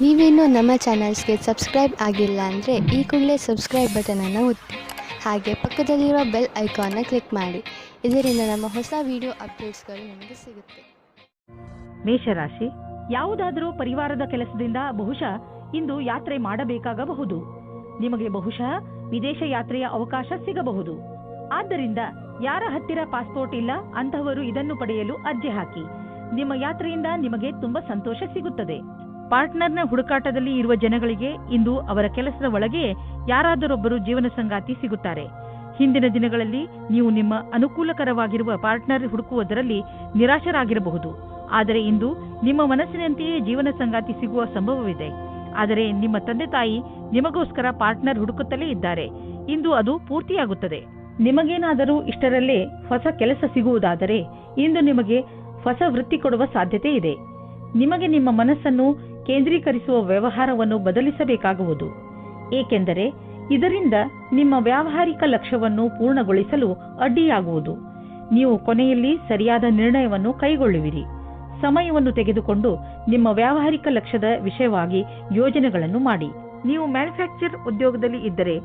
ನೀವೇನೂ ನಮ್ಮ ಚಾನಲ್ಸ್ಗೆ ಸಬ್ಸ್ಕ್ರೈಬ್ ಆಗಿಲ್ಲ ಅಂದರೆ ಈ ಕೂಡಲೇ ಸಬ್ಸ್ಕ್ರೈಬ್ ಬಟನನ್ನು ಒತ್ತಿ ಹಾಗೆ ಪಕ್ಕದಲ್ಲಿರೋ ಬೆಲ್ ಐಕಾನ್ನ ಕ್ಲಿಕ್ ಮಾಡಿ. ಇದರಿಂದ ನಮ್ಮ ಹೊಸ ವಿಡಿಯೋ ಅಪ್ಡೇಟ್ಸ್ಗಳು ನಿಮಗೆ ಸಿಗುತ್ತೆ. ಮೇಷರಾಶಿ, ಯಾವುದಾದರೂ ಪರಿವಾರದ ಕೆಲಸದಿಂದ ಬಹುಶಃ ಇಂದು ಯಾತ್ರೆ ಮಾಡಬೇಕಾಗಬಹುದು. ನಿಮಗೆ ಬಹುಶಃ ವಿದೇಶ ಯಾತ್ರೆಯ ಅವಕಾಶ ಸಿಗಬಹುದು. ಆದ್ದರಿಂದ ಯಾರ ಹತ್ತಿರ ಪಾಸ್ಪೋರ್ಟ್ ಇಲ್ಲ ಅಂತಹವರು ಇದನ್ನು ಪಡೆಯಲು ಅರ್ಜಿ ಹಾಕಿ. ನಿಮ್ಮ ಯಾತ್ರೆಯಿಂದ ನಿಮಗೆ ತುಂಬಾ ಸಂತೋಷ ಸಿಗುತ್ತದೆ. ಪಾರ್ಟ್ನರ್ನ ಹುಡುಕಾಟದಲ್ಲಿ ಇರುವ ಜನಗಳಿಗೆ ಇಂದು ಅವರ ಕೆಲಸದ ಒಳಗೆ ಯಾರಾದರೊಬ್ಬರು ಜೀವನ ಸಂಗಾತಿ ಸಿಗುತ್ತಾರೆ. ಹಿಂದಿನ ದಿನಗಳಲ್ಲಿ ನೀವು ನಿಮ್ಮ ಅನುಕೂಲಕರವಾಗಿರುವ ಪಾರ್ಟ್ನರ್ ಹುಡುಕುವುದರಲ್ಲಿ ನಿರಾಶರಾಗಿರಬಹುದು. ಆದರೆ ಇಂದು ನಿಮ್ಮ ಮನಸ್ಸಿನಂತೆಯೇ ಜೀವನ ಸಂಗಾತಿ ಸಿಗುವ ಸಂಭವವಿದೆ. ಆದರೆ ನಿಮ್ಮ ತಂದೆ ತಾಯಿ ನಿಮಗೋಸ್ಕರ ಪಾರ್ಟ್ನರ್ ಹುಡುಕುತ್ತಲೇ ಇದ್ದಾರೆ. ಇಂದು ಅದು ಪೂರ್ತಿಯಾಗುತ್ತದೆ. ನಿಮಗೇನಾದರೂ ಇಷ್ಟರಲ್ಲೇ ಹೊಸ ಕೆಲಸ ಸಿಗುವುದಾದರೆ ಇಂದು ನಿಮಗೆ ಹೊಸ ವೃತ್ತಿ ಕೊಡುವ ಸಾಧ್ಯತೆ ಇದೆ. ನಿಮಗೆ ನಿಮ್ಮ ಮನಸ್ಸನ್ನು ಕೇಂದ್ರೀಕರಿಸುವ ವ್ಯವಹಾರವನ್ನು ಬದಲಿಸಬೇಕಾಗುವುದು. ಏಕೆಂದರೆ ಇದರಿಂದ ನಿಮ್ಮ ವ್ಯಾವಹಾರಿಕ ಲಕ್ಷ್ಯವನ್ನು ಪೂರ್ಣಗೊಳಿಸಲು ಅಡ್ಡಿಯಾಗುವುದು. ನೀವು ಕೊನೆಯಲ್ಲಿ ಸರಿಯಾದ ನಿರ್ಣಯವನ್ನು ಕೈಗೊಳ್ಳುವಿರಿ. ಸಮಯವನ್ನು ತೆಗೆದುಕೊಂಡು ನಿಮ್ಮ ವ್ಯಾವಹಾರಿಕ ಲಕ್ಷ್ಯದ ವಿಷಯವಾಗಿ ಯೋಜನೆಗಳನ್ನು ಮಾಡಿ. ನೀವು ಮ್ಯಾನುಫ್ಯಾಕ್ಚರ್ ಉದ್ಯೋಗದಲ್ಲಿ ಇದ್ದರೆ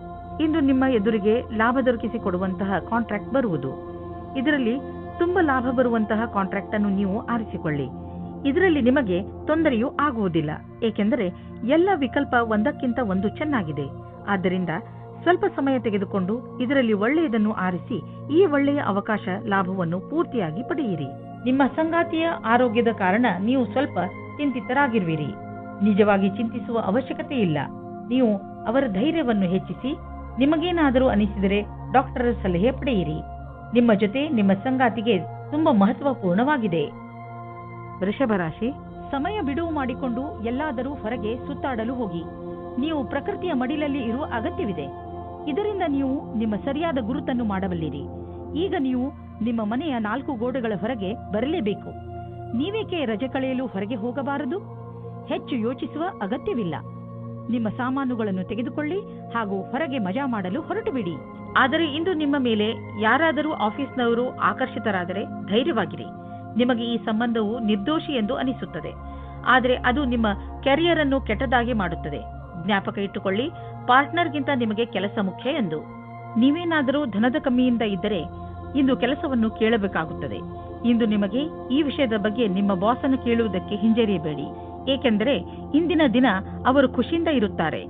ಇಂದು ನಿಮ್ಮ ಎದುರಿಗೆ ಲಾಭ ದೊರಕಿಸಿಕೊಡುವಂತಹ ಕಾಂಟ್ರಾಕ್ಟ್ ಬರುವುದು. ಇದರಲ್ಲಿ ತುಂಬಾ ಲಾಭ ಬರುವಂತಹ ಕಾಂಟ್ರಾಕ್ಟ್ ಅನ್ನು ನೀವು ಆರಿಸಿಕೊಳ್ಳಿ. ಇದರಲ್ಲಿ ನಿಮಗೆ ತೊಂದರೆಯೂ ಆಗುವುದಿಲ್ಲ, ಏಕೆಂದರೆ ಎಲ್ಲ ವಿಕಲ್ಪ ಒಂದಕ್ಕಿಂತ ಒಂದು ಚೆನ್ನಾಗಿದೆ. ಆದ್ದರಿಂದ ಸ್ವಲ್ಪ ಸಮಯ ತೆಗೆದುಕೊಂಡು ಇದರಲ್ಲಿ ಒಳ್ಳೆಯದನ್ನು ಆರಿಸಿ ಈ ಒಳ್ಳೆಯ ಅವಕಾಶ ಲಾಭವನ್ನು ಪೂರ್ತಿಯಾಗಿ ಪಡೆಯಿರಿ. ನಿಮ್ಮ ಸಂಗಾತಿಯ ಆರೋಗ್ಯದ ಕಾರಣ ನೀವು ಸ್ವಲ್ಪ ಚಿಂತಿತರಾಗಿರುವಿರಿ. ನಿಜವಾಗಿ ಚಿಂತಿಸುವ ಅವಶ್ಯಕತೆ ಇಲ್ಲ. ನೀವು ಅವರ ಧೈರ್ಯವನ್ನು ಹೆಚ್ಚಿಸಿ. ನಿಮಗೇನಾದರೂ ಅನಿಸಿದರೆ ಡಾಕ್ಟರ್ ಸಲಹೆ ಪಡೆಯಿರಿ. ನಿಮ್ಮ ಜೊತೆ ನಿಮ್ಮ ಸಂಗಾತಿಗೆ ತುಂಬಾ ಮಹತ್ವಪೂರ್ಣವಾಗಿದೆ. ವೃಷಭ ರಾಶಿ, ಸಮಯ ಬಿಡುವು ಮಾಡಿಕೊಂಡು ಎಲ್ಲಾದರೂ ಹೊರಗೆ ಸುತ್ತಾಡಲು ಹೋಗಿ. ನೀವು ಪ್ರಕೃತಿಯ ಮಡಿಲಲ್ಲಿ ಇರುವ ಅಗತ್ಯವಿದೆ. ಇದರಿಂದ ನೀವು ನಿಮ್ಮ ಸರಿಯಾದ ಗುರುತನ್ನು ಮಾಡಬಲ್ಲಿರಿ. ಈಗ ನೀವು ನಿಮ್ಮ ಮನೆಯ 4 ಗೋಡೆಗಳ ಹೊರಗೆ ಬರಲೇಬೇಕು. ನೀವೇಕೆ ರಜೆ ಕಳೆಯಲು ಹೊರಗೆ ಹೋಗಬಾರದು? ಹೆಚ್ಚು ಯೋಚಿಸುವ ಅಗತ್ಯವಿಲ್ಲ. ನಿಮ್ಮ ಸಾಮಾನುಗಳನ್ನು ತೆಗೆದುಕೊಳ್ಳಿ ಹಾಗೂ ಹೊರಗೆ ಮಜಾ ಮಾಡಲು ಹೊರಟು ಬಿಡಿ. ಆದರೆ ಇಂದು ನಿಮ್ಮ ಮೇಲೆ ಯಾರಾದರೂ ಆಫೀಸ್ನವರು ಆಕರ್ಷಿತರಾದರೆ ಧೈರ್ಯವಾಗಿರಿ. ನಿಮಗೆ ಈ ಸಂಬಂಧವು ನಿರ್ದೋಷಿ ಎಂದು ಅನಿಸುತ್ತದೆ, ಆದರೆ ಅದು ನಿಮ್ಮ ಕೆರಿಯರ್ ಅನ್ನು ಕೆಟ್ಟದಾಗಿ ಮಾಡುತ್ತದೆ. ಜ್ಞಾಪಕ ಇಟ್ಟುಕೊಳ್ಳಿ, ಪಾರ್ಟ್ನರ್ಗಿಂತ ನಿಮಗೆ ಕೆಲಸ ಮುಖ್ಯ ಎಂದು. ನೀವೇನಾದರೂ ಧನದ ಕಮ್ಮಿಯಿಂದ ಇದ್ದರೆ ಇಂದು ಕೆಲಸವನ್ನು ಕೇಳಬೇಕಾಗುತ್ತದೆ. ಇಂದು ನಿಮಗೆ ಈ ವಿಷಯದ ಬಗ್ಗೆ ನಿಮ್ಮ ಬಾಸನ್ನು ಕೇಳುವುದಕ್ಕೆ ಹಿಂಜರಿಯಬೇಡಿ, ಏಕೆಂದರೆ ಇಂದಿನ ದಿನ ಅವರು ಖುಷಿಯಿಂದ ಇರುತ್ತಾರೆ.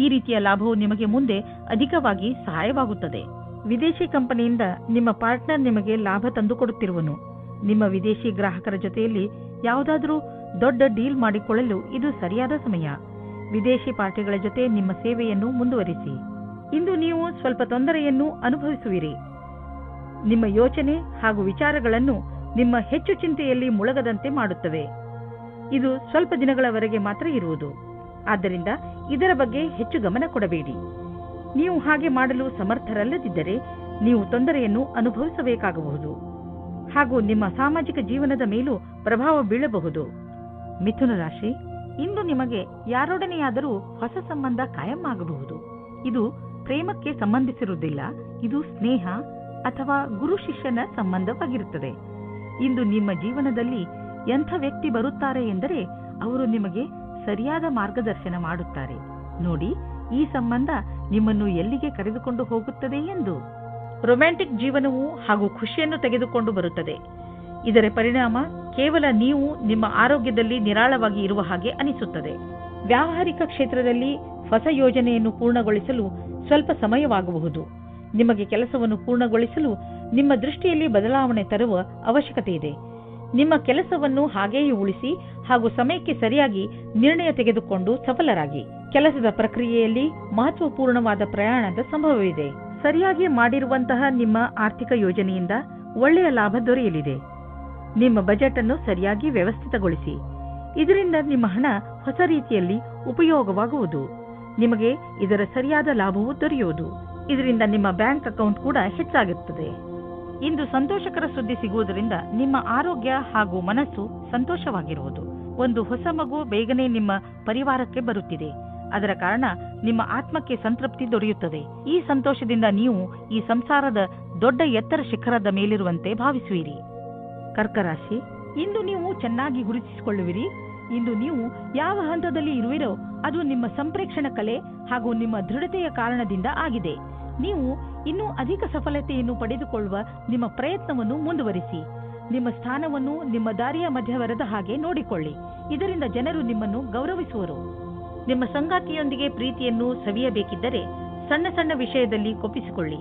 ಈ ರೀತಿಯ ಲಾಭವು ನಿಮಗೆ ಮುಂದೆ ಅಧಿಕವಾಗಿ ಸಹಾಯವಾಗುತ್ತದೆ. ವಿದೇಶಿ ಕಂಪನಿಯಿಂದ ನಿಮ್ಮ ಪಾರ್ಟ್ನರ್ ನಿಮಗೆ ಲಾಭ ತಂದುಕೊಡುತ್ತಿರುವನು. ನಿಮ್ಮ ವಿದೇಶಿ ಗ್ರಾಹಕರ ಜೊತೆಯಲ್ಲಿ ಯಾವುದಾದರೂ ದೊಡ್ಡ ಡೀಲ್ ಮಾಡಿಕೊಳ್ಳಲು ಇದು ಸರಿಯಾದ ಸಮಯ. ವಿದೇಶಿ ಪಾರ್ಟಿಗಳ ಜೊತೆ ನಿಮ್ಮ ಸೇವೆಯನ್ನು ಮುಂದುವರಿಸಿ. ಇಂದು ನೀವು ಸ್ವಲ್ಪ ತೊಂದರೆಯನ್ನು ಅನುಭವಿಸುವಿರಿ. ನಿಮ್ಮ ಯೋಚನೆ ಹಾಗೂ ವಿಚಾರಗಳನ್ನು ನಿಮ್ಮ ಹೆಚ್ಚು ಚಿಂತೆಯಲ್ಲಿ ಮುಳುಗದಂತೆ ಮಾಡುತ್ತವೆ. ಇದು ಸ್ವಲ್ಪ ದಿನಗಳವರೆಗೆ ಮಾತ್ರ ಇರುವುದು. ಆದ್ದರಿಂದ ಇದರ ಬಗ್ಗೆ ಹೆಚ್ಚು ಗಮನ ಕೊಡಬೇಡಿ. ನೀವು ಹಾಗೆ ಮಾಡಲು ಸಮರ್ಥರಲ್ಲದಿದ್ದರೆ ನೀವು ತೊಂದರೆಯನ್ನು ಅನುಭವಿಸಬೇಕಾಗಬಹುದು ಹಾಗೂ ನಿಮ್ಮ ಸಾಮಾಜಿಕ ಜೀವನದ ಮೇಲೂ ಪ್ರಭಾವ ಬೀಳಬಹುದು. ಮಿಥುನ ರಾಶಿ, ಇಂದು ನಿಮಗೆ ಯಾರೊಡನೆಯಾದರೂ ಹೊಸ ಸಂಬಂಧ ಕಾಯಂ ಆಗಬಹುದು. ಇದು ಪ್ರೇಮಕ್ಕೆ ಸಂಬಂಧಿಸಿರುವುದಿಲ್ಲ. ಇದು ಸ್ನೇಹ ಅಥವಾ ಗುರು ಶಿಷ್ಯನ ಸಂಬಂಧವಾಗಿರುತ್ತದೆ. ಇಂದು ನಿಮ್ಮ ಜೀವನದಲ್ಲಿ ಎಂಥ ವ್ಯಕ್ತಿ ಬರುತ್ತಾರೆ ಎಂದರೆ ಅವರು ನಿಮಗೆ ಸರಿಯಾದ ಮಾರ್ಗದರ್ಶನ ಮಾಡುತ್ತಾರೆ. ನೋಡಿ, ಈ ಸಂಬಂಧ ನಿಮ್ಮನ್ನು ಎಲ್ಲಿಗೆ ಕರೆದುಕೊಂಡು ಹೋಗುತ್ತದೆ ಎಂದು. ರೊಮ್ಯಾಂಟಿಕ್ ಜೀವನವು ಹಾಗೂ ಖುಷಿಯನ್ನು ತೆಗೆದುಕೊಂಡು ಬರುತ್ತದೆ. ಇದರ ಪರಿಣಾಮ ಕೇವಲ ನೀವು ನಿಮ್ಮ ಆರೋಗ್ಯದಲ್ಲಿ ನಿರಾಳವಾಗಿ ಇರುವ ಹಾಗೆ ಅನಿಸುತ್ತದೆ. ವ್ಯಾವಹಾರಿಕ ಕ್ಷೇತ್ರದಲ್ಲಿ ಹೊಸ ಯೋಜನೆಯನ್ನು ಪೂರ್ಣಗೊಳಿಸಲು ಸ್ವಲ್ಪ ಸಮಯವಾಗಬಹುದು. ನಿಮಗೆ ಕೆಲಸವನ್ನು ಪೂರ್ಣಗೊಳಿಸಲು ನಿಮ್ಮ ದೃಷ್ಟಿಯಲ್ಲಿ ಬದಲಾವಣೆ ತರುವ ಅವಶ್ಯಕತೆ ಇದೆ. ನಿಮ್ಮ ಕೆಲಸವನ್ನು ಹಾಗೆಯೇ ಉಳಿಸಿ ಹಾಗೂ ಸಮಯಕ್ಕೆ ಸರಿಯಾಗಿ ನಿರ್ಣಯ ತೆಗೆದುಕೊಂಡು ಸಫಲರಾಗಿ. ಕೆಲಸದ ಪ್ರಕ್ರಿಯೆಯಲ್ಲಿ ಮಹತ್ವಪೂರ್ಣವಾದ ಪ್ರಯಾಣದ ಸಂಭವವಿದೆ. ಸರಿಯಾಗಿ ಮಾಡಿರುವಂತಹ ನಿಮ್ಮ ಆರ್ಥಿಕ ಯೋಜನೆಯಿಂದ ಒಳ್ಳೆಯ ಲಾಭ ದೊರೆಯಲಿದೆ. ನಿಮ್ಮ ಬಜೆಟ್ ಅನ್ನು ಸರಿಯಾಗಿ ವ್ಯವಸ್ಥಿತಗೊಳಿಸಿ. ಇದರಿಂದ ನಿಮ್ಮ ಹಣ ಹೊಸ ರೀತಿಯಲ್ಲಿ ಉಪಯೋಗವಾಗುವುದು. ನಿಮಗೆ ಇದರ ಸರಿಯಾದ ಲಾಭವು ದೊರೆಯುವುದು. ಇದರಿಂದ ನಿಮ್ಮ ಬ್ಯಾಂಕ್ ಅಕೌಂಟ್ ಕೂಡ ಹೆಚ್ಚಾಗುತ್ತದೆ. ಇಂದು ಸಂತೋಷಕರ ಸುದ್ದಿ ಸಿಗುವುದರಿಂದ ನಿಮ್ಮ ಆರೋಗ್ಯ ಹಾಗೂ ಮನಸ್ಸು ಸಂತೋಷವಾಗಿರುವುದು. ಒಂದು ಹೊಸ ಮಗು ಬೇಗನೆ ನಿಮ್ಮ ಪರಿವಾರಕ್ಕೆ ಬರುತ್ತಿದೆ. ಅದರ ಕಾರಣ ನಿಮ್ಮ ಆತ್ಮಕ್ಕೆ ಸಂತೃಪ್ತಿ ದೊರೆಯುತ್ತದೆ. ಈ ಸಂತೋಷದಿಂದ ನೀವು ಈ ಸಂಸಾರದ ದೊಡ್ಡ ಎತ್ತರ ಶಿಖರದ ಮೇಲಿರುವಂತೆ ಭಾವಿಸುವಿರಿ. ಕರ್ಕ ರಾಶಿ, ಇಂದು ನೀವು ಚೆನ್ನಾಗಿ ಗುರುತಿಸಿಕೊಳ್ಳುವಿರಿ. ಇಂದು ನೀವು ಯಾವ ಹಂತದಲ್ಲಿ ಇರುವಿರೋ ಅದು ನಿಮ್ಮ ಸಂಪ್ರೇಕ್ಷಣ ಕಲೆ ಹಾಗೂ ನಿಮ್ಮ ದೃಢತೆಯ ಕಾರಣದಿಂದ ಆಗಿದೆ. ನೀವು ಇನ್ನೂ ಅಧಿಕ ಸಫಲತೆಯನ್ನು ಪಡೆದುಕೊಳ್ಳುವ ನಿಮ್ಮ ಪ್ರಯತ್ನವನ್ನು ಮುಂದುವರಿಸಿ. ನಿಮ್ಮ ಸ್ಥಾನವನ್ನು ನಿಮ್ಮ ದಾರಿಯ ಮಧ್ಯವರದ ಹಾಗೆ ನೋಡಿಕೊಳ್ಳಿ. ಇದರಿಂದ ಜನರು ನಿಮ್ಮನ್ನು ಗೌರವಿಸುವರು. ನಿಮ್ಮ ಸಂಗಾತಿಯೊಂದಿಗೆ ಪ್ರೀತಿಯನ್ನು ಸವಿಯಬೇಕಿದ್ದರೆ ಸಣ್ಣ ಸಣ್ಣ ವಿಷಯದಲ್ಲಿ ಕೊಪ್ಪಿಸಿಕೊಳ್ಳಿ.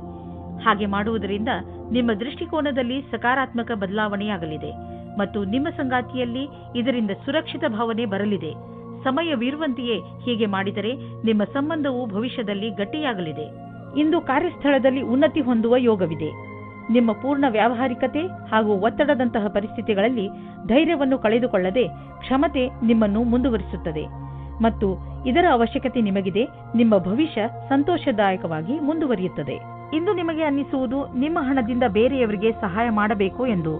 ಹಾಗೆ ಮಾಡುವುದರಿಂದ ನಿಮ್ಮ ದೃಷ್ಟಿಕೋನದಲ್ಲಿ ಸಕಾರಾತ್ಮಕ ಬದಲಾವಣೆಯಾಗಲಿದೆ ಮತ್ತು ನಿಮ್ಮ ಸಂಗಾತಿಯಲ್ಲಿ ಇದರಿಂದ ಸುರಕ್ಷಿತ ಭಾವನೆ ಬರಲಿದೆ. ಸಮಯವಿರುವಂತೆಯೇ ಹೀಗೆ ಮಾಡಿದರೆ ನಿಮ್ಮ ಸಂಬಂಧವು ಭವಿಷ್ಯದಲ್ಲಿ ಗಟ್ಟಿಯಾಗಲಿದೆ. ಇಂದು ಕಾರ್ಯಸ್ಥಳದಲ್ಲಿ ಉನ್ನತಿ ಹೊಂದುವ ಯೋಗವಿದೆ. ನಿಮ್ಮ ಪೂರ್ಣ ವ್ಯಾವಹಾರಿಕತೆ ಹಾಗೂ ಒತ್ತಡದಂತಹ ಪರಿಸ್ಥಿತಿಗಳಲ್ಲಿ ಧೈರ್ಯವನ್ನು ಕಳೆದುಕೊಳ್ಳದೆ ಕ್ಷಮತೆ ನಿಮ್ಮನ್ನು ಮುಂದುವರಿಸುತ್ತದೆ ಮತ್ತು ಇದರ ಅವಶ್ಯಕತೆ ನಿಮಗಿದೆ. ನಿಮ್ಮ ಭವಿಷ್ಯ ಸಂತೋಷದಾಯಕವಾಗಿ ಮುಂದುವರಿಯುತ್ತದೆ. ಇಂದು ನಿಮಗೆ ಅನ್ನಿಸುವುದು ನಿಮ್ಮ ಹಣದಿಂದ ಬೇರೆಯವರಿಗೆ ಸಹಾಯ ಮಾಡಬೇಕು ಎಂದು,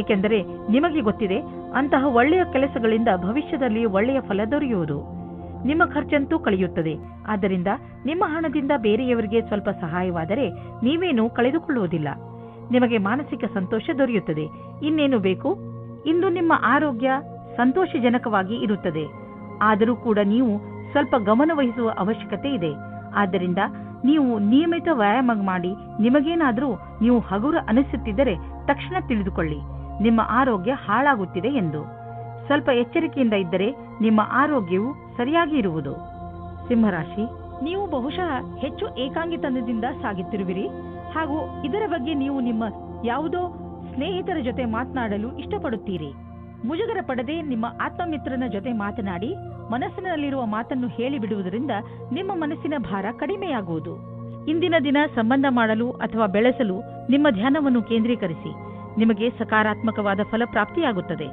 ಏಕೆಂದರೆ ನಿಮಗೆ ಗೊತ್ತಿದೆ ಅಂತಹ ಒಳ್ಳೆಯ ಕೆಲಸಗಳಿಂದ ಭವಿಷ್ಯದಲ್ಲಿ ಒಳ್ಳೆಯ ಫಲ ದೊರೆಯುವುದು. ನಿಮ್ಮ ಖರ್ಚಂತೂ ಕಳೆಯುತ್ತದೆ. ಆದ್ದರಿಂದ ನಿಮ್ಮ ಹಣದಿಂದ ಬೇರೆಯವರಿಗೆ ಸ್ವಲ್ಪ ಸಹಾಯವಾದರೆ ನೀವೇನೂ ಕಳೆದುಕೊಳ್ಳುವುದಿಲ್ಲ. ನಿಮಗೆ ಮಾನಸಿಕ ಸಂತೋಷ ದೊರೆಯುತ್ತದೆ. ಇನ್ನೇನು ಬೇಕು? ಇಂದು ನಿಮ್ಮ ಆರೋಗ್ಯ ಸಂತೋಷಜನಕವಾಗಿ ಇರುತ್ತದೆ. ಆದರೂ ಕೂಡ ನೀವು ಸ್ವಲ್ಪ ಗಮನವಹಿಸುವ ಅವಶ್ಯಕತೆ ಇದೆ. ಆದ್ದರಿಂದ ನೀವು ನಿಯಮಿತ ವ್ಯಾಯಾಮ ಮಾಡಿ ನಿಮಗೇನಾದರೂ ನೀವು ಹಗುರ ಅನಿಸುತ್ತಿದ್ದರೆ ತಕ್ಷಣ ತಿಳಿದುಕೊಳ್ಳಿ, ನಿಮ್ಮ ಆರೋಗ್ಯ ಹಾಳಾಗುತ್ತಿದೆ ಎಂದು. ಸ್ವಲ್ಪ ಎಚ್ಚರಿಕೆಯಿಂದ ಇದ್ದರೆ ನಿಮ್ಮ ಆರೋಗ್ಯವು ಸರಿಯಾಗಿ ಇರುವುದು. ಸಿಂಹರಾಶಿ, ನೀವು ಬಹುಶಃ ಹೆಚ್ಚು ಏಕಾಂಗಿತನದಿಂದ ಸಾಗುತ್ತಿರುವಿರಿ ಹಾಗೂ ಇದರ ಬಗ್ಗೆ ನೀವು ನಿಮ್ಮ ಯಾವುದೋ ಸ್ನೇಹಿತರ ಜೊತೆ ಮಾತನಾಡಲು ಇಷ್ಟಪಡುತ್ತೀರಿ. ಮುಜುಗರ ಪಡದೆ ನಿಮ್ಮ ಆತ್ಮಮಿತ್ರನ ಜೊತೆ ಮಾತನಾಡಿ ಮನಸ್ಸಿನಲ್ಲಿರುವ ಮಾತನ್ನು ಹೇಳಿಬಿಡುವುದರಿಂದ ನಿಮ್ಮ ಮನಸ್ಸಿನ ಭಾರ ಕಡಿಮೆಯಾಗುವುದು. ಇಂದಿನ ದಿನ ಸಂಬಂಧ ಮಾಡಲು ಅಥವಾ ಬೆಳೆಸಲು ನಿಮ್ಮ ಧ್ಯಾನವನ್ನು ಕೇಂದ್ರೀಕರಿಸಿ. ನಿಮಗೆ ಸಕಾರಾತ್ಮಕವಾದ ಫಲ ಪ್ರಾಪ್ತಿಯಾಗುತ್ತದೆ.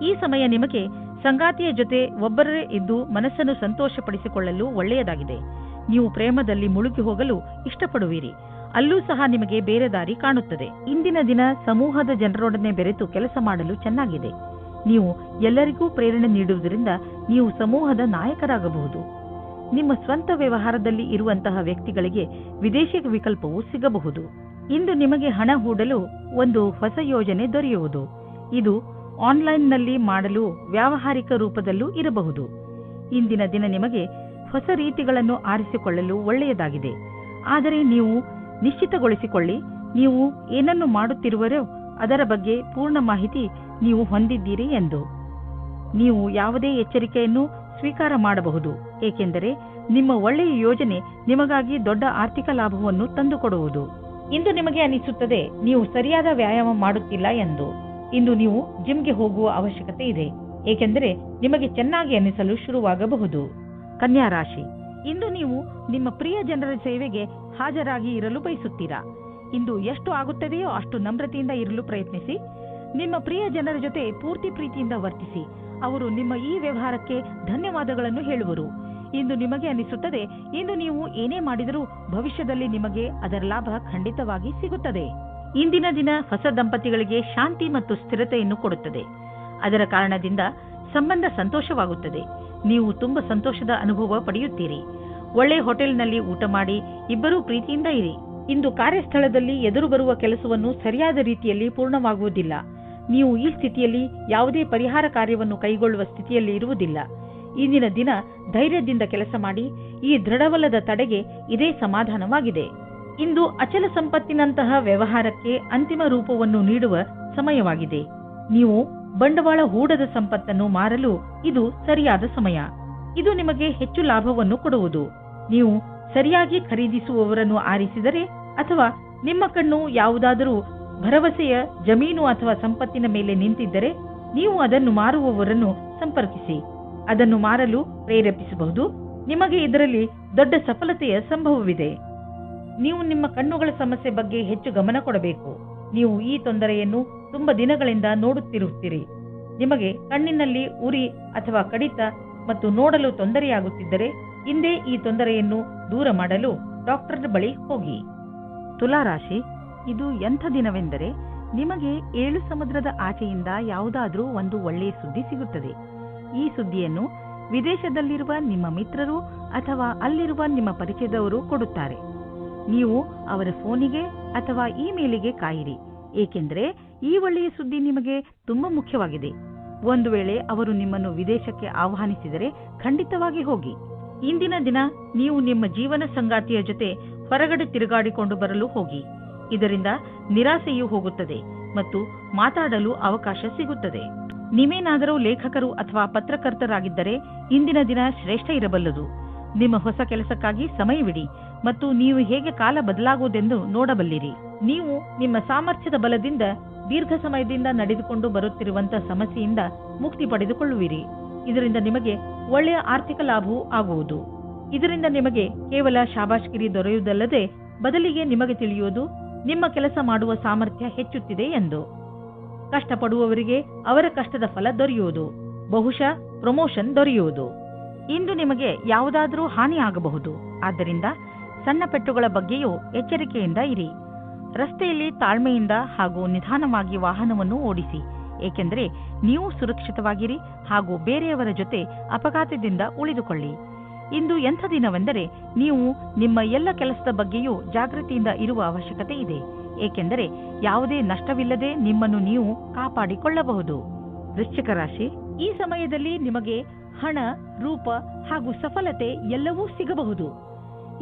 ಈ ಸಮಯ ನಿಮಗೆ ಸಂಗಾತಿಯ ಜೊತೆ ಒಬ್ಬರೇ ಇದ್ದು ಮನಸ್ಸನ್ನು ಸಂತೋಷಪಡಿಸಿಕೊಳ್ಳಲು ಒಳ್ಳೆಯದಾಗಿದೆ. ನೀವು ಪ್ರೇಮದಲ್ಲಿ ಮುಳುಗಿ ಹೋಗಲು ಇಷ್ಟಪಡುವಿರಿ. ಅಲ್ಲೂ ಸಹ ನಿಮಗೆ ಬೇರೆ ದಾರಿ ಕಾಣುತ್ತದೆ. ಇಂದಿನ ದಿನ ಸಮೂಹದ ಜನರೊಡನೆ ಬೆರೆತು ಕೆಲಸ ಮಾಡಲು ಚೆನ್ನಾಗಿದೆ. ನೀವು ಎಲ್ಲರಿಗೂ ಪ್ರೇರಣೆ ನೀಡುವುದರಿಂದ ನೀವು ಸಮೂಹದ ನಾಯಕರಾಗಬಹುದು. ನಿಮ್ಮ ಸ್ವಂತ ವ್ಯವಹಾರದಲ್ಲಿ ಇರುವಂತಹ ವ್ಯಕ್ತಿಗಳಿಗೆ ವಿದೇಶಿ ವಿಕಲ್ಪವು ಸಿಗಬಹುದು. ಇಂದು ನಿಮಗೆ ಹಣ ಹೂಡಲು ಒಂದು ಹೊಸ ಯೋಜನೆ ದೊರೆಯುವುದು. ಇದು ಆನ್ಲೈನ್ನಲ್ಲಿ ಮಾಡಲು ವ್ಯಾವಹಾರಿಕ ರೂಪದಲ್ಲೂ ಇರಬಹುದು. ಇಂದಿನ ದಿನ ನಿಮಗೆ ಹೊಸ ರೀತಿಗಳನ್ನು ಆರಿಸಿಕೊಳ್ಳಲು ಒಳ್ಳೆಯದಾಗಿದೆ. ಆದರೆ ನೀವು ನಿಶ್ಚಿತಗೊಳಿಸಿಕೊಳ್ಳಿ, ನೀವು ಏನನ್ನು ಮಾಡುತ್ತಿರುವರೋ ಅದರ ಬಗ್ಗೆ ಪೂರ್ಣ ಮಾಹಿತಿ ನೀವು ಹೊಂದಿದ್ದೀರಿ ಎಂದು. ನೀವು ಯಾವುದೇ ಎಚ್ಚರಿಕೆಯನ್ನು ಸ್ವೀಕಾರ ಮಾಡಬಹುದು, ಏಕೆಂದರೆ ನಿಮ್ಮ ಒಳ್ಳೆಯ ಯೋಜನೆ ನಿಮಗಾಗಿ ದೊಡ್ಡ ಆರ್ಥಿಕ ಲಾಭವನ್ನು ತಂದುಕೊಡುವುದು. ಇಂದು ನಿಮಗೆ ಅನಿಸುತ್ತದೆ ನೀವು ಸರಿಯಾದ ವ್ಯಾಯಾಮ ಮಾಡುತ್ತಿಲ್ಲ ಎಂದು. ಇಂದು ನೀವು ಜಿಮ್ಗೆ ಹೋಗುವ ಅವಶ್ಯಕತೆ ಇದೆ, ಏಕೆಂದರೆ ನಿಮಗೆ ಚೆನ್ನಾಗಿ ಅನಿಸಲು ಶುರುವಾಗಬಹುದು. ಕನ್ಯಾ ರಾಶಿ, ಇಂದು ನೀವು ನಿಮ್ಮ ಪ್ರಿಯ ಜನರ ಸೇವೆಗೆ ಹಾಜರಾಗಿ ಇರಲು ಬಯಸುತ್ತೀರಾ. ಇಂದು ಎಷ್ಟು ಆಗುತ್ತದೆಯೋ ಅಷ್ಟು ನಮ್ರತೆಯಿಂದ ಇರಲು ಪ್ರಯತ್ನಿಸಿ. ನಿಮ್ಮ ಪ್ರಿಯ ಜನರ ಜೊತೆ ಪೂರ್ತಿ ಪ್ರೀತಿಯಿಂದ ವರ್ತಿಸಿ. ಅವರು ನಿಮ್ಮ ಈ ವ್ಯವಹಾರಕ್ಕೆ ಧನ್ಯವಾದಗಳನ್ನು ಹೇಳುವರು. ಇಂದು ನಿಮಗೆ ಅನಿಸುತ್ತದೆ ಇಂದು ನೀವು ಏನೇ ಮಾಡಿದರೂ ಭವಿಷ್ಯದಲ್ಲಿ ನಿಮಗೆ ಅದರ ಲಾಭ ಖಂಡಿತವಾಗಿ ಸಿಗುತ್ತದೆ. ಇಂದಿನ ದಿನ ಹೊಸ ದಂಪತಿಗಳಿಗೆ ಶಾಂತಿ ಮತ್ತು ಸ್ಥಿರತೆಯನ್ನು ಕೊಡುತ್ತದೆ. ಅದರ ಕಾರಣದಿಂದ ಸಂಬಂಧ ಸಂತೋಷವಾಗುತ್ತದೆ. ನೀವು ತುಂಬಾ ಸಂತೋಷದ ಅನುಭವ ಪಡೆಯುತ್ತೀರಿ. ಒಳ್ಳೆ ಹೋಟೆಲ್ನಲ್ಲಿ ಊಟ ಮಾಡಿ ಇಬ್ಬರೂ ಪ್ರೀತಿಯಿಂದ ಇರಿ. ಇಂದು ಕಾರ್ಯಸ್ಥಳದಲ್ಲಿ ಎದುರು ಬರುವ ಕೆಲಸವನ್ನು ಸರಿಯಾದ ರೀತಿಯಲ್ಲಿ ಪೂರ್ಣವಾಗುವುದಿಲ್ಲ. ನೀವು ಈ ಸ್ಥಿತಿಯಲ್ಲಿ ಯಾವುದೇ ಪರಿಹಾರ ಕಾರ್ಯವನ್ನು ಕೈಗೊಳ್ಳುವ ಸ್ಥಿತಿಯಲ್ಲಿ ಇರುವುದಿಲ್ಲ. ಇಂದಿನ ದಿನ ಧೈರ್ಯದಿಂದ ಕೆಲಸ ಮಾಡಿ. ಈ ದೃಢವಲ್ಲದ ತಡೆಗೆ ಇದೇ ಸಮಾಧಾನವಾಗಿದೆ. ಇಂದು ಅಚಲ ಸಂಪತ್ತಿನಂತಹ ವ್ಯವಹಾರಕ್ಕೆ ಅಂತಿಮ ರೂಪವನ್ನು ನೀಡುವ ಸಮಯವಾಗಿದೆ. ನೀವು ಬಂಡವಾಳ ಹೂಡದ ಸಂಪತ್ತನ್ನು ಮಾರಲು ಇದು ಸರಿಯಾದ ಸಮಯ. ಇದು ನಿಮಗೆ ಹೆಚ್ಚು ಲಾಭವನ್ನು ಕೊಡುವುದು. ನೀವು ಸರಿಯಾಗಿ ಖರೀದಿಸುವವರನ್ನು ಆರಿಸಿದರೆ ಅಥವಾ ನಿಮ್ಮ ಕಣ್ಣು ಯಾವುದಾದರೂ ಭರವಸೆಯ ಜಮೀನು ಅಥವಾ ಸಂಪತ್ತಿನ ಮೇಲೆ ನಿಂತಿದ್ದರೆ ನೀವು ಅದನ್ನು ಮಾರುವವರನ್ನು ಸಂಪರ್ಕಿಸಿ. ಅದನ್ನು ಮಾರಲು ಪ್ರೇರೇಪಿಸಬಹುದು. ನಿಮಗೆ ಇದರಲ್ಲಿ ದೊಡ್ಡ ಸಫಲತೆಯ ಸಂಭವವಿದೆ. ನೀವು ನಿಮ್ಮ ಕಣ್ಣುಗಳ ಸಮಸ್ಯೆ ಬಗ್ಗೆ ಹೆಚ್ಚು ಗಮನ ಕೊಡಬೇಕು. ನೀವು ಈ ತೊಂದರೆಯನ್ನು ತುಂಬಾ ದಿನಗಳಿಂದ ನೋಡುತ್ತಿರುತ್ತೀರಿ. ನಿಮಗೆ ಕಣ್ಣಿನಲ್ಲಿ ಉರಿ ಅಥವಾ ಕಡಿತ ಮತ್ತು ನೋಡಲು ತೊಂದರೆಯಾಗುತ್ತಿದ್ದರೆ ಇಂದೇ ಈ ತೊಂದರೆಯನ್ನು ದೂರ ಮಾಡಲು ಡಾಕ್ಟರ್ ಬಳಿ ಹೋಗಿ. ತುಲಾ ರಾಶಿ, ಇದು ಎಂಥ ದಿನವೆಂದರೆ ನಿಮಗೆ 7 ಸಮುದ್ರದ ಆಚೆಯಿಂದ ಯಾವುದಾದ್ರೂ ಒಂದು ಒಳ್ಳೆಯ ಸುದ್ದಿ ಸಿಗುತ್ತದೆ. ಈ ಸುದ್ದಿಯನ್ನು ವಿದೇಶದಲ್ಲಿರುವ ನಿಮ್ಮ ಮಿತ್ರರು ಅಥವಾ ಅಲ್ಲಿರುವ ನಿಮ್ಮ ಪರಿಚಯದವರು ಕೊಡುತ್ತಾರೆ. ನೀವು ಅವರ ಫೋನಿಗೆ ಅಥವಾ ಇಮೇಲಿಗೆ ಕಾಯಿರಿ, ಏಕೆಂದರೆ ಈ ಒಳ್ಳೆಯ ಸುದ್ದಿ ನಿಮಗೆ ತುಂಬಾ ಮುಖ್ಯವಾಗಿದೆ. ಒಂದು ವೇಳೆ ಅವರು ನಿಮ್ಮನ್ನು ವಿದೇಶಕ್ಕೆ ಆಹ್ವಾನಿಸಿದರೆ ಖಂಡಿತವಾಗಿ ಹೋಗಿ. ಇಂದಿನ ದಿನ ನೀವು ನಿಮ್ಮ ಜೀವನ ಸಂಗಾತಿಯ ಜೊತೆ ಹೊರಗಡೆ ತಿರುಗಾಡಿಕೊಂಡು ಬರಲು ಹೋಗಿ. ಇದರಿಂದ ನಿರಾಸೆಯೂ ಹೋಗುತ್ತದೆ ಮತ್ತು ಮಾತಾಡಲು ಅವಕಾಶ ಸಿಗುತ್ತದೆ. ನೀವೇನಾದರೂ ಲೇಖಕರು ಅಥವಾ ಪತ್ರಕರ್ತರಾಗಿದ್ದರೆ ಇಂದಿನ ದಿನ ಶ್ರೇಷ್ಠ ಇರಬಲ್ಲದು. ನಿಮ್ಮ ಹೊಸ ಕೆಲಸಕ್ಕಾಗಿ ಸಮಯವಿಡಿ ಮತ್ತು ನೀವು ಹೇಗೆ ಕಾಲ ಬದಲಾಗುವುದೆಂದು ನೋಡಬಲ್ಲಿರಿ. ನೀವು ನಿಮ್ಮ ಸಾಮರ್ಥ್ಯದ ಬಲದಿಂದ ದೀರ್ಘ ಸಮಯದಿಂದ ನಡೆದುಕೊಂಡು ಬರುತ್ತಿರುವಂತಹ ಸಮಸ್ಯೆಯಿಂದ ಮುಕ್ತಿ ಪಡೆದುಕೊಳ್ಳುವಿರಿ. ಇದರಿಂದ ನಿಮಗೆ ಒಳ್ಳೆಯ ಆರ್ಥಿಕ ಲಾಭವೂ ಆಗುವುದು. ಇದರಿಂದ ನಿಮಗೆ ಕೇವಲ ಶಾಬಾಷ್ಗಿರಿ ದೊರೆಯುವುದಲ್ಲದೆ ಬದಲಿಗೆ ನಿಮಗೆ ತಿಳಿಯುವುದು ನಿಮ್ಮ ಕೆಲಸ ಮಾಡುವ ಸಾಮರ್ಥ್ಯ ಹೆಚ್ಚುತ್ತಿದೆ ಎಂದು. ಕಷ್ಟಪಡುವವರಿಗೆ ಅವರ ಕಷ್ಟದ ಫಲ ದೊರೆಯುವುದು, ಬಹುಶಃ ಪ್ರಮೋಷನ್ ದೊರೆಯುವುದು. ಇಂದು ನಿಮಗೆ ಯಾವುದಾದರೂ ಹಾನಿ ಆಗಬಹುದು. ಆದ್ದರಿಂದ ಸಣ್ಣ ಪೆಟ್ಟುಗಳ ಬಗ್ಗೆಯೂ ಎಚ್ಚರಿಕೆಯಿಂದ ಇರಿ. ರಸ್ತೆಯಲ್ಲಿ ತಾಳ್ಮೆಯಿಂದ ಹಾಗೂ ನಿಧಾನವಾಗಿ ವಾಹನವನ್ನು ಓಡಿಸಿ, ಏಕೆಂದರೆ ನೀವು ಸುರಕ್ಷಿತವಾಗಿರಿ ಹಾಗೂ ಬೇರೆಯವರ ಜೊತೆ ಅಪಘಾತದಿಂದ ಉಳಿದುಕೊಳ್ಳಿ. ಇಂದು ಎಂಥ ದಿನವೆಂದರೆ ನೀವು ನಿಮ್ಮ ಎಲ್ಲ ಕೆಲಸದ ಬಗ್ಗೆಯೂ ಜಾಗೃತಿಯಿಂದ ಇರುವ ಅವಶ್ಯಕತೆ ಇದೆ, ಏಕೆಂದರೆ ಯಾವುದೇ ನಷ್ಟವಿಲ್ಲದೆ ನಿಮ್ಮನ್ನು ನೀವು ಕಾಪಾಡಿಕೊಳ್ಳಬಹುದು. ವೃಶ್ಚಿಕ ರಾಶಿ, ಈ ಸಮಯದಲ್ಲಿ ನಿಮಗೆ ಹಣ, ರೂಪ ಹಾಗೂ ಸಫಲತೆ ಎಲ್ಲವೂ ಸಿಗಬಹುದು.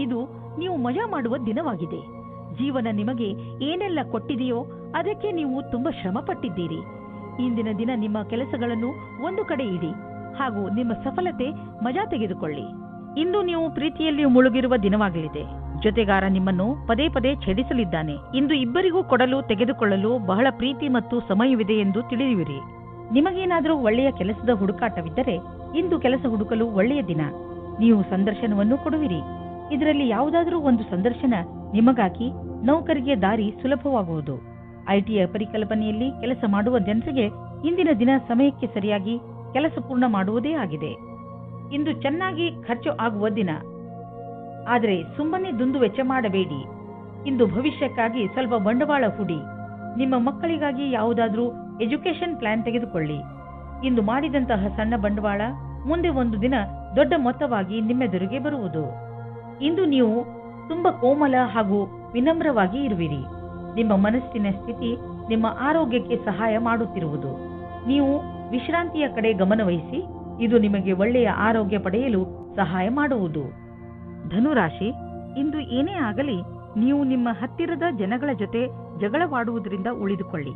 ಇದು ನೀವು ಮಜಾ ಮಾಡುವ ದಿನವಾಗಿದೆ. ಜೀವನ ನಿಮಗೆ ಏನೆಲ್ಲ ಕೊಟ್ಟಿದೆಯೋ ಅದಕ್ಕೆ ನೀವು ತುಂಬಾ ಶ್ರಮ ಪಟ್ಟಿದ್ದೀರಿ. ಇಂದಿನ ದಿನ ನಿಮ್ಮ ಕೆಲಸಗಳನ್ನು ಒಂದು ಕಡೆ ಇಡಿ ಹಾಗೂ ನಿಮ್ಮ ಸಫಲತೆ ಮಜಾ ತೆಗೆದುಕೊಳ್ಳಿ. ಇಂದು ನೀವು ಪ್ರೀತಿಯಲ್ಲಿ ಮುಳುಗಿರುವ ದಿನವಾಗಲಿದೆ. ಜೊತೆಗಾರ ನಿಮ್ಮನ್ನು ಪದೇ ಪದೇ ಛೇಡಿಸಲಿದ್ದಾನೆ. ಇಂದು ಇಬ್ಬರಿಗೂ ಕೊಡಲು ತೆಗೆದುಕೊಳ್ಳಲು ಬಹಳ ಪ್ರೀತಿ ಮತ್ತು ಸಮಯವಿದೆ ಎಂದು ತಿಳಿಯುವಿರಿ. ನಿಮಗೇನಾದರೂ ಒಳ್ಳೆಯ ಕೆಲಸದ ಹುಡುಕಾಟವಿದ್ದರೆ ಇಂದು ಕೆಲಸ ಹುಡುಕಲು ಒಳ್ಳೆಯ ದಿನ. ನೀವು ಸಂದರ್ಶನವನ್ನು ಕೊಡುವಿರಿ. ಇದರಲ್ಲಿ ಯಾವುದಾದರೂ ಒಂದು ಸಂದರ್ಶನ ನಿಮಗಾಗಿ ನೌಕರಿಗೆ ದಾರಿ ಸುಲಭವಾಗುವುದು. ಐಟಿಯ ಪರಿಕಲ್ಪನೆಯಲ್ಲಿ ಕೆಲಸ ಮಾಡುವ ಜನರಿಗೆ ಇಂದಿನ ದಿನ ಸಮಯಕ್ಕೆ ಸರಿಯಾಗಿ ಕೆಲಸ ಪೂರ್ಣ ಮಾಡುವುದೇ ಆಗಿದೆ. ಇಂದು ಚೆನ್ನಾಗಿ ಖರ್ಚು ಆಗುವ ದಿನ. ಆದರೆ ಸುಮ್ಮನೆ ದುಂದು ವೆಚ್ಚ ಮಾಡಬೇಡಿ. ಇಂದು ಭವಿಷ್ಯಕ್ಕಾಗಿ ಸ್ವಲ್ಪ ಬಂಡವಾಳ ಹೂಡಿ. ನಿಮ್ಮ ಮಕ್ಕಳಿಗಾಗಿ ಯಾವುದಾದ್ರೂ ಎಜುಕೇಶನ್ ಪ್ಲಾನ್ ತೆಗೆದುಕೊಳ್ಳಿ. ಇಂದು ಮಾಡಿದಂತಹ ಸಣ್ಣ ಬಂಡವಾಳ ಮುಂದೆ ಒಂದು ದಿನ ದೊಡ್ಡ ಮೊತ್ತವಾಗಿ ನಿಮ್ಮೆದುರಿಗೆ ಬರುವುದು. ಇಂದು ನೀವು ತುಂಬಾ ಕೋಮಲ ಹಾಗೂ ವಿನಮ್ರವಾಗಿ ಇರುವಿರಿ. ನಿಮ್ಮ ಮನಸ್ಸಿನ ಸ್ಥಿತಿ ನಿಮ್ಮ ಆರೋಗ್ಯಕ್ಕೆ ಸಹಾಯ ಮಾಡುತ್ತಿರುವುದು. ನೀವು ವಿಶ್ರಾಂತಿಯ ಕಡೆ ಗಮನವಹಿಸಿ. ಇದು ನಿಮಗೆ ಒಳ್ಳೆಯ ಆರೋಗ್ಯ ಪಡೆಯಲು ಸಹಾಯ ಮಾಡುವುದು. ಧನುರಾಶಿ, ಇಂದು ಏನೇ ಆಗಲಿ ನೀವು ನಿಮ್ಮ ಹತ್ತಿರದ ಜನಗಳ ಜೊತೆ ಜಗಳವಾಡುವುದರಿಂದ ಉಳಿದುಕೊಳ್ಳಿ.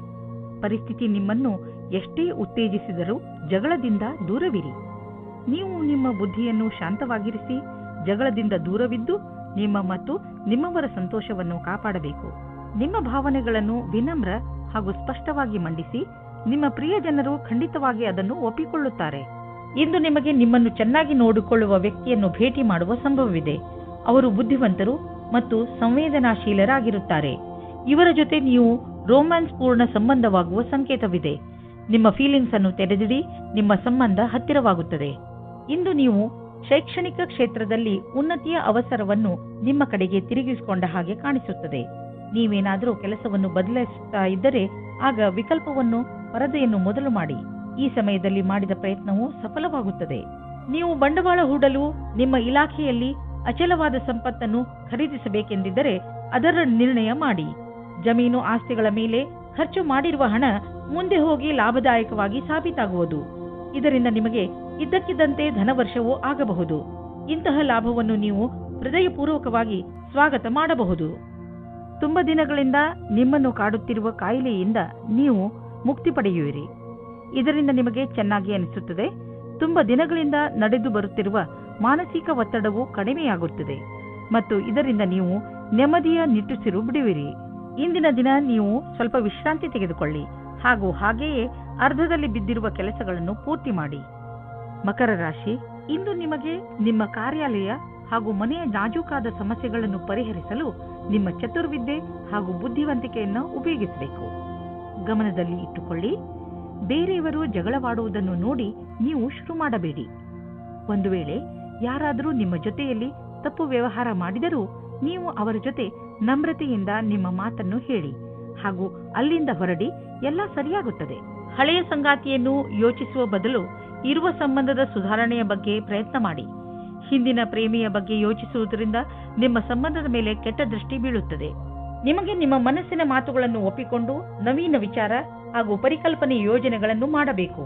ಪರಿಸ್ಥಿತಿ ನಿಮ್ಮನ್ನು ಎಷ್ಟೇ ಉತ್ತೇಜಿಸಿದರೂ ಜಗಳದಿಂದ ದೂರವಿರಿ. ನೀವು ನಿಮ್ಮ ಬುದ್ಧಿಯನ್ನು ಶಾಂತವಾಗಿರಿಸಿ ಜಗಳದಿಂದ ದೂರವಿದ್ದು ನಿಮ್ಮ ಮತ್ತು ನಿಮ್ಮವರ ಸಂತೋಷವನ್ನು ಕಾಪಾಡಬೇಕು. ನಿಮ್ಮ ಭಾವನೆಗಳನ್ನು ವಿನಮ್ರ ಹಾಗೂ ಸ್ಪಷ್ಟವಾಗಿ ಮಂಡಿಸಿ. ನಿಮ್ಮ ಪ್ರಿಯ ಜನರು ಖಂಡಿತವಾಗಿ ಅದನ್ನು ಒಪ್ಪಿಕೊಳ್ಳುತ್ತಾರೆ. ಇಂದು ನಿಮಗೆ ನಿಮ್ಮನ್ನು ಚೆನ್ನಾಗಿ ನೋಡಿಕೊಳ್ಳುವ ವ್ಯಕ್ತಿಯನ್ನು ಭೇಟಿ ಮಾಡುವ ಸಂಭವವಿದೆ. ಅವರು ಬುದ್ಧಿವಂತರು ಮತ್ತು ಸಂವೇದನಾಶೀಲರಾಗಿರುತ್ತಾರೆ. ಇವರ ಜೊತೆ ನೀವು ರೋಮ್ಯಾನ್ಸ್ ಪೂರ್ಣ ಸಂಬಂಧವಾಗುವ ಸಂಕೇತವಿದೆ. ನಿಮ್ಮ ಫೀಲಿಂಗ್ಸ್ ಅನ್ನು ತೆರೆದಿಡಿ. ನಿಮ್ಮ ಸಂಬಂಧ ಹತ್ತಿರವಾಗುತ್ತದೆ. ಇಂದು ನೀವು ಶೈಕ್ಷಣಿಕ ಕ್ಷೇತ್ರದಲ್ಲಿ ಉನ್ನತಿಯ ಅವಸರವನ್ನು ನಿಮ್ಮ ಕಡೆಗೆ ತಿರುಗಿಸಿಕೊಂಡ ಹಾಗೆ ಕಾಣಿಸುತ್ತದೆ. ನೀವೇನಾದರೂ ಕೆಲಸವನ್ನು ಬದಲಾಯಿಸುತ್ತಾ ಇದ್ದರೆ ಆಗ ವಿಕಲ್ಪವನ್ನು ಪರದೆಯನ್ನು ಮೊದಲು ಮಾಡಿ. ಈ ಸಮಯದಲ್ಲಿ ಮಾಡಿದ ಪ್ರಯತ್ನವು ಸಫಲವಾಗುತ್ತದೆ. ನೀವು ಬಂಡವಾಳ ಹೂಡಲು ನಿಮ್ಮ ಇಲಾಖೆಯಲ್ಲಿ ಅಚಲವಾದ ಸಂಪತ್ತನ್ನು ಖರೀದಿಸಬೇಕೆಂದಿದ್ದರೆ ಅದರ ನಿರ್ಣಯ ಮಾಡಿ. ಜಮೀನು ಆಸ್ತಿಗಳ ಮೇಲೆ ಖರ್ಚು ಮಾಡಿರುವ ಹಣ ಮುಂದೆ ಹೋಗಿ ಲಾಭದಾಯಕವಾಗಿ ಸಾಬೀತಾಗುವುದು. ಇದರಿಂದ ನಿಮಗೆ ಇದ್ದಕ್ಕಿದ್ದಂತೆ ಧನವರ್ಷವೂ ಆಗಬಹುದು. ಇಂತಹ ಲಾಭವನ್ನು ನೀವು ಹೃದಯಪೂರ್ವಕವಾಗಿ ಸ್ವಾಗತ ಮಾಡಬಹುದು. ತುಂಬ ದಿನಗಳಿಂದ ನಿಮ್ಮನ್ನು ಕಾಡುತ್ತಿರುವ ಕಾಯಿಲೆಯಿಂದ ನೀವು ಮುಕ್ತಿ ಪಡೆಯುವಿರಿ. ಇದರಿಂದ ನಿಮಗೆ ಚೆನ್ನಾಗಿ ಅನಿಸುತ್ತದೆ. ತುಂಬ ದಿನಗಳಿಂದ ನಡೆದು ಬರುತ್ತಿರುವ ಮಾನಸಿಕ ಒತ್ತಡವು ಕಡಿಮೆಯಾಗುತ್ತದೆ ಮತ್ತು ಇದರಿಂದ ನೀವು ನೆಮ್ಮದಿಯ ನಿಟ್ಟುಸಿರು ಬಿಡುವಿರಿ. ಇಂದಿನ ದಿನ ನೀವು ಸ್ವಲ್ಪ ವಿಶ್ರಾಂತಿ ತೆಗೆದುಕೊಳ್ಳಿ ಹಾಗೂ ಹಾಗೆಯೇ ಅರ್ಧದಲ್ಲಿ ಬಿದ್ದಿರುವ ಕೆಲಸಗಳನ್ನು ಪೂರ್ತಿ ಮಾಡಿ. ಮಕರ ರಾಶಿ, ಇಂದು ನಿಮಗೆ ನಿಮ್ಮ ಕಾರ್ಯಾಲಯ ಹಾಗೂ ಮನೆಯ ನಾಜೂಕಾದ ಸಮಸ್ಯೆಗಳನ್ನು ಪರಿಹರಿಸಲು ನಿಮ್ಮ ಚತುರ್ವಿದ್ಯೆ ಹಾಗೂ ಬುದ್ಧಿವಂತಿಕೆಯನ್ನು ಉಪಯೋಗಿಸಬೇಕು. ಗಮನದಲ್ಲಿ ಇಟ್ಟುಕೊಳ್ಳಿ. ಬೇರೆಯವರು ಜಗಳವಾಡುವುದನ್ನು ನೋಡಿ ನೀವು ಶುರು ಮಾಡಬೇಡಿ. ಒಂದು ವೇಳೆ ಯಾರಾದರೂ ನಿಮ್ಮ ಜೊತೆಯಲ್ಲಿ ತಪ್ಪು ವ್ಯವಹಾರ ಮಾಡಿದರೂ ನೀವು ಅವರ ಜೊತೆ ನಮ್ರತೆಯಿಂದ ನಿಮ್ಮ ಮಾತನ್ನು ಹೇಳಿ ಹಾಗೂ ಅಲ್ಲಿಂದ ಹೊರಡಿ. ಎಲ್ಲ ಸರಿಯಾಗುತ್ತದೆ. ಹಳೆಯ ಸಂಗಾತಿಯನ್ನು ಯೋಚಿಸುವ ಬದಲು ಇರುವ ಸಂಬಂಧದ ಸುಧಾರಣೆಯ ಬಗ್ಗೆ ಪ್ರಯತ್ನ ಮಾಡಿ. ಹಿಂದಿನ ಪ್ರೇಮಿಯ ಬಗ್ಗೆ ಯೋಚಿಸುವುದರಿಂದ ನಿಮ್ಮ ಸಂಬಂಧದ ಮೇಲೆ ಕೆಟ್ಟ ದೃಷ್ಟಿ ಬೀಳುತ್ತದೆ. ನಿಮಗೆ ನಿಮ್ಮ ಮನಸ್ಸಿನ ಮಾತುಗಳನ್ನು ಒಪ್ಪಿಕೊಂಡು ನವೀನ ವಿಚಾರ ಹಾಗೂ ಪರಿಕಲ್ಪನೆ ಯೋಜನೆಗಳನ್ನು ಮಾಡಬೇಕು.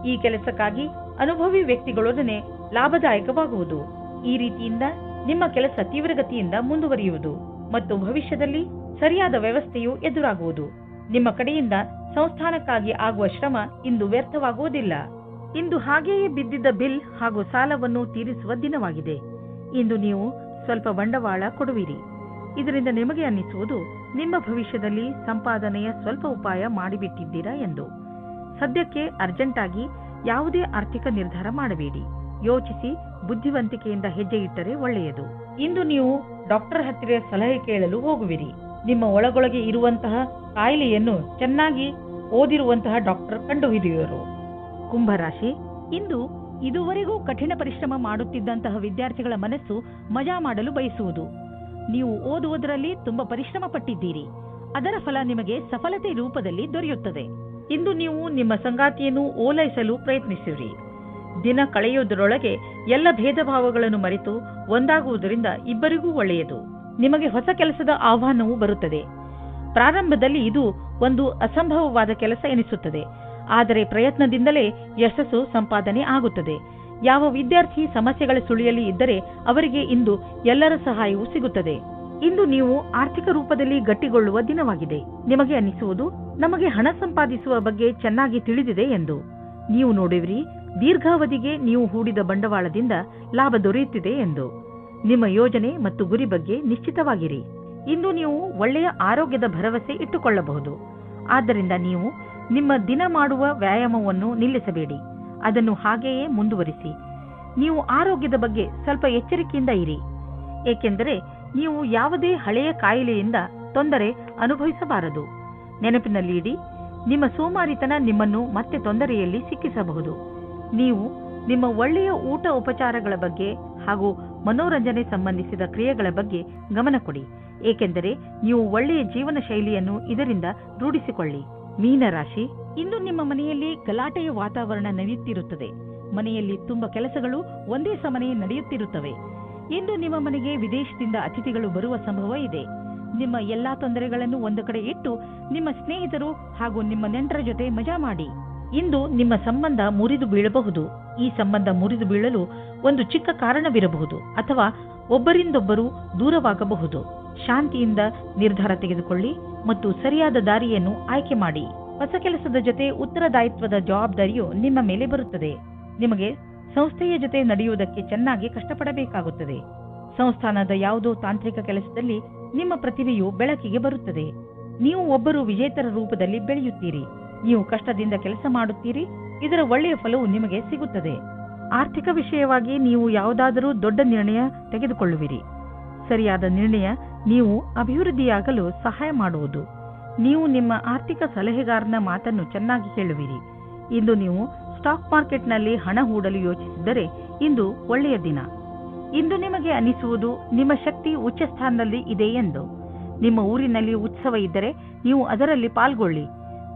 ಈ ಕೆಲಸಕ್ಕಾಗಿ ಅನುಭವಿ ವ್ಯಕ್ತಿಗಳೊಡನೆ ಲಾಭದಾಯಕವಾಗುವುದು. ಈ ರೀತಿಯಿಂದ ನಿಮ್ಮ ಕೆಲಸ ತೀವ್ರಗತಿಯಿಂದ ಮುಂದುವರಿಯುವುದು ಮತ್ತು ಭವಿಷ್ಯದಲ್ಲಿ ಸರಿಯಾದ ವ್ಯವಸ್ಥೆಯು ಎದುರಾಗುವುದು. ನಿಮ್ಮ ಕಡೆಯಿಂದ ಸಂಸ್ಥಾನಕ್ಕಾಗಿ ಆಗುವ ಶ್ರಮ ಇಂದು ವ್ಯರ್ಥವಾಗುವುದಿಲ್ಲ. ಇಂದು ಹಾಗೆಯೇ ಬಿದ್ದಿದ್ದ ಬಿಲ್ ಹಾಗೂ ಸಾಲವನ್ನು ತೀರಿಸುವ ದಿನವಾಗಿದೆ. ಇಂದು ನೀವು ಸ್ವಲ್ಪ ಬಂಡವಾಳ ಕೊಡುವಿರಿ. ಇದರಿಂದ ನಿಮಗೆ ಅನ್ನಿಸುವುದು ನಿಮ್ಮ ಭವಿಷ್ಯದಲ್ಲಿ ಸಂಪಾದನೆಯ ಸ್ವಲ್ಪ ಉಪಾಯ ಮಾಡಿಬಿಟ್ಟಿದ್ದೀರಾ ಎಂದು. ಸದ್ಯಕ್ಕೆ ಅರ್ಜೆಂಟಾಗಿ ಯಾವುದೇ ಆರ್ಥಿಕ ನಿರ್ಧಾರ ಮಾಡಬೇಡಿ. ಯೋಚಿಸಿ ಬುದ್ಧಿವಂತಿಕೆಯಿಂದ ಹೆಜ್ಜೆ ಇಟ್ಟರೆ ಒಳ್ಳೆಯದು. ಇಂದು ನೀವು ಡಾಕ್ಟರ್ ಹತ್ತಿರ ಸಲಹೆ ಕೇಳಲು ಹೋಗುವಿರಿ. ನಿಮ್ಮ ಒಳಗೊಳಗೆ ಇರುವಂತಹ ಕಾಯಿಲೆಯನ್ನು ಚೆನ್ನಾಗಿ ಓದಿರುವಂತಹ ಡಾಕ್ಟರ್ ಕಂಡುಹಿಡಿಯುವರು. ಕುಂಭರಾಶಿ, ಇಂದು ಇದುವರೆಗೂ ಕಠಿಣ ಪರಿಶ್ರಮ ಮಾಡುತ್ತಿದ್ದಂತಹ ವಿದ್ಯಾರ್ಥಿಗಳ ಮನಸ್ಸು ಮಜಾ ಮಾಡಲು ಬಯಸುವುದು. ನೀವು ಓದುವುದರಲ್ಲಿ ತುಂಬಾ ಪರಿಶ್ರಮ ಪಟ್ಟಿದ್ದೀರಿ. ಅದರ ಫಲ ನಿಮಗೆ ಸಫಲತೆ ರೂಪದಲ್ಲಿ ದೊರೆಯುತ್ತದೆ. ಇಂದು ನೀವು ನಿಮ್ಮ ಸಂಗಾತಿಯನ್ನು ಓಲೈಸಲು ಪ್ರಯತ್ನಿಸಿರಿ. ದಿನ ಕಳೆಯುವುದರೊಳಗೆ ಎಲ್ಲ ಭೇದ ಭಾವಗಳನ್ನು ಮರೆತು ಒಂದಾಗುವುದರಿಂದ ಇಬ್ಬರಿಗೂ ಒಳ್ಳೆಯದು. ನಿಮಗೆ ಹೊಸ ಕೆಲಸದ ಆಹ್ವಾನವೂ ಬರುತ್ತದೆ. ಪ್ರಾರಂಭದಲ್ಲಿ ಇದು ಒಂದು ಅಸಂಭವವಾದ ಕೆಲಸ ಎನಿಸುತ್ತದೆ, ಆದರೆ ಪ್ರಯತ್ನದಿಂದಲೇ ಯಶಸ್ಸು ಸಂಪಾದನೆ ಆಗುತ್ತದೆ. ಯಾವ ವಿದ್ಯಾರ್ಥಿ ಸಮಸ್ಯೆಗಳ ಸುಳಿಯಲ್ಲಿ ಇದ್ದರೆ ಅವರಿಗೆ ಇಂದು ಎಲ್ಲರ ಸಹಾಯವೂ ಸಿಗುತ್ತದೆ. ಇಂದು ನೀವು ಆರ್ಥಿಕ ರೂಪದಲ್ಲಿ ಗಟ್ಟಿಗೊಳ್ಳುವ ದಿನವಾಗಿದೆ. ನಿಮಗೆ ಅನ್ನಿಸುವುದು ನಮಗೆ ಹಣ ಸಂಪಾದಿಸುವ ಬಗ್ಗೆ ಚೆನ್ನಾಗಿ ತಿಳಿದಿದೆ ಎಂದು. ನೀವು ನೋಡುವಿರಿ, ದೀರ್ಘಾವಧಿಗೆ ನೀವು ಹೂಡಿದ ಬಂಡವಾಳದಿಂದ ಲಾಭ ದೊರೆಯುತ್ತಿದೆ ಎಂದು. ನಿಮ್ಮ ಯೋಜನೆ ಮತ್ತು ಗುರಿ ಬಗ್ಗೆ ನಿಶ್ಚಿತವಾಗಿರಿ. ಇಂದು ನೀವು ಒಳ್ಳೆಯ ಆರೋಗ್ಯದ ಭರವಸೆ ಇಟ್ಟುಕೊಳ್ಳಬಹುದು. ಆದ್ದರಿಂದ ನೀವು ನಿಮ್ಮ ದಿನ ಮಾಡುವ ವ್ಯಾಯಾಮವನ್ನು ನಿಲ್ಲಿಸಬೇಡಿ. ಅದನ್ನು ಹಾಗೆಯೇ ಮುಂದುವರಿಸಿ. ನೀವು ಆರೋಗ್ಯದ ಬಗ್ಗೆ ಸ್ವಲ್ಪ ಎಚ್ಚರಿಕೆಯಿಂದ ಇರಿ, ಏಕೆಂದರೆ ನೀವು ಯಾವುದೇ ಹಳೆಯ ಕಾಯಿಲೆಯಿಂದ ತೊಂದರೆ ಅನುಭವಿಸಬಾರದು. ನೆನಪಿನಲ್ಲಿಡಿ, ನಿಮ್ಮ ಸೋಮಾರಿತನ ನಿಮ್ಮನ್ನು ಮತ್ತೆ ತೊಂದರೆಯಲ್ಲಿ ಸಿಕ್ಕಿಸಬಹುದು. ನೀವು ನಿಮ್ಮ ಒಳ್ಳೆಯ ಊಟ ಉಪಚಾರಗಳ ಬಗ್ಗೆ ಹಾಗೂ ಮನೋರಂಜನೆ ಸಂಬಂಧಿಸಿದ ಕ್ರಿಯೆಗಳ ಬಗ್ಗೆ ಗಮನ ಕೊಡಿ, ಏಕೆಂದರೆ ನೀವು ಒಳ್ಳೆಯ ಜೀವನ ಶೈಲಿಯನ್ನು ಇದರಿಂದ ರೂಢಿಸಿಕೊಳ್ಳಿ. ಮೀನರಾಶಿ, ಇಂದು ನಿಮ್ಮ ಮನೆಯಲ್ಲಿ ಗಲಾಟೆಯ ವಾತಾವರಣ ನಡೆಯುತ್ತಿರುತ್ತದೆ. ಮನೆಯಲ್ಲಿ ತುಂಬ ಕೆಲಸಗಳು ಒಂದೇ ಸಮನೆ ನಡೆಯುತ್ತಿರುತ್ತವೆ. ಇಂದು ನಿಮ್ಮ ಮನೆಗೆ ವಿದೇಶದಿಂದ ಅತಿಥಿಗಳು ಬರುವ ಸಂಭವ ಇದೆ. ನಿಮ್ಮ ಎಲ್ಲಾ ತೊಂದರೆಗಳನ್ನು ಒಂದು ಕಡೆ ಇಟ್ಟು ನಿಮ್ಮ ಸ್ನೇಹಿತರು ಹಾಗೂ ನಿಮ್ಮ ನೆಂಟರ ಜೊತೆ ಮಜಾ ಮಾಡಿ. ಇಂದು ನಿಮ್ಮ ಸಂಬಂಧ ಮುರಿದು ಬೀಳಬಹುದು. ಈ ಸಂಬಂಧ ಮುರಿದು ಬೀಳಲು ಒಂದು ಚಿಕ್ಕ ಕಾರಣವಿರಬಹುದು ಅಥವಾ ಒಬ್ಬರಿಂದೊಬ್ಬರು ದೂರವಾಗಬಹುದು. ಶಾಂತಿಯಿಂದ ನಿರ್ಧಾರ ತೆಗೆದುಕೊಳ್ಳಿ ಮತ್ತು ಸರಿಯಾದ ದಾರಿಯನ್ನು ಆಯ್ಕೆ ಮಾಡಿ. ಹೊಸ ಕೆಲಸದ ಜೊತೆ ಉತ್ತರದಾಯಿತ್ವದ ಜವಾಬ್ದಾರಿಯು ನಿಮ್ಮ ಮೇಲೆ ಬರುತ್ತದೆ. ನಿಮಗೆ ಸಂಸ್ಥೆಯ ಜೊತೆ ನಡೆಯುವುದಕ್ಕೆ ಚೆನ್ನಾಗಿ ಕಷ್ಟಪಡಬೇಕಾಗುತ್ತದೆ. ಸಂಸ್ಥಾನದ ಯಾವುದೋ ತಾಂತ್ರಿಕ ಕೆಲಸದಲ್ಲಿ ನಿಮ್ಮ ಪ್ರತಿಭೆಯು ಬೆಳಕಿಗೆ ಬರುತ್ತದೆ. ನೀವು ಒಬ್ಬರು ವಿಜೇತರ ರೂಪದಲ್ಲಿ ಬೆಳೆಯುತ್ತೀರಿ. ನೀವು ಕಷ್ಟದಿಂದ ಕೆಲಸ ಮಾಡುತ್ತೀರಿ. ಇದರ ಒಳ್ಳೆಯ ಫಲವು ನಿಮಗೆ ಸಿಗುತ್ತದೆ. ಆರ್ಥಿಕ ವಿಷಯವಾಗಿ ನೀವು ಯಾವುದಾದರೂ ದೊಡ್ಡ ನಿರ್ಣಯ ತೆಗೆದುಕೊಳ್ಳುವಿರಿ. ಸರಿಯಾದ ನಿರ್ಣಯ ನೀವು ಅಭಿವೃದ್ಧಿಯಾಗಲು ಸಹಾಯ ಮಾಡುವುದು. ನೀವು ನಿಮ್ಮ ಆರ್ಥಿಕ ಸಲಹೆಗಾರನ ಮಾತನ್ನು ಚೆನ್ನಾಗಿ ಕೇಳುವಿರಿ. ಇಂದು ನೀವು ಸ್ಟಾಕ್ ಮಾರ್ಕೆಟ್ನಲ್ಲಿ ಹಣ ಹೂಡಲು ಯೋಚಿಸಿದ್ದರೆ ಇಂದು ಒಳ್ಳೆಯ ದಿನ. ಇಂದು ನಿಮಗೆ ಅನಿಸುವುದು ನಿಮ್ಮ ಶಕ್ತಿ ಉಚ್ಚ ಸ್ಥಾನದಲ್ಲಿ ಇದೆ ಎಂದು. ನಿಮ್ಮ ಊರಿನಲ್ಲಿ ಉತ್ಸವ ಇದ್ದರೆ ನೀವು ಅದರಲ್ಲಿ ಪಾಲ್ಗೊಳ್ಳಿ.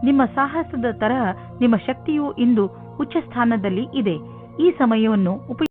ನಿಮ್ಮ ಸಾಹಸದ ತರಹ ನಿಮ್ಮ ಶಕ್ತಿಯು ಇಂದು ಉಚ್ಚ ಸ್ಥಾನದಲ್ಲಿ ಇದೆ. ಈ ಸಮಯವನ್ನು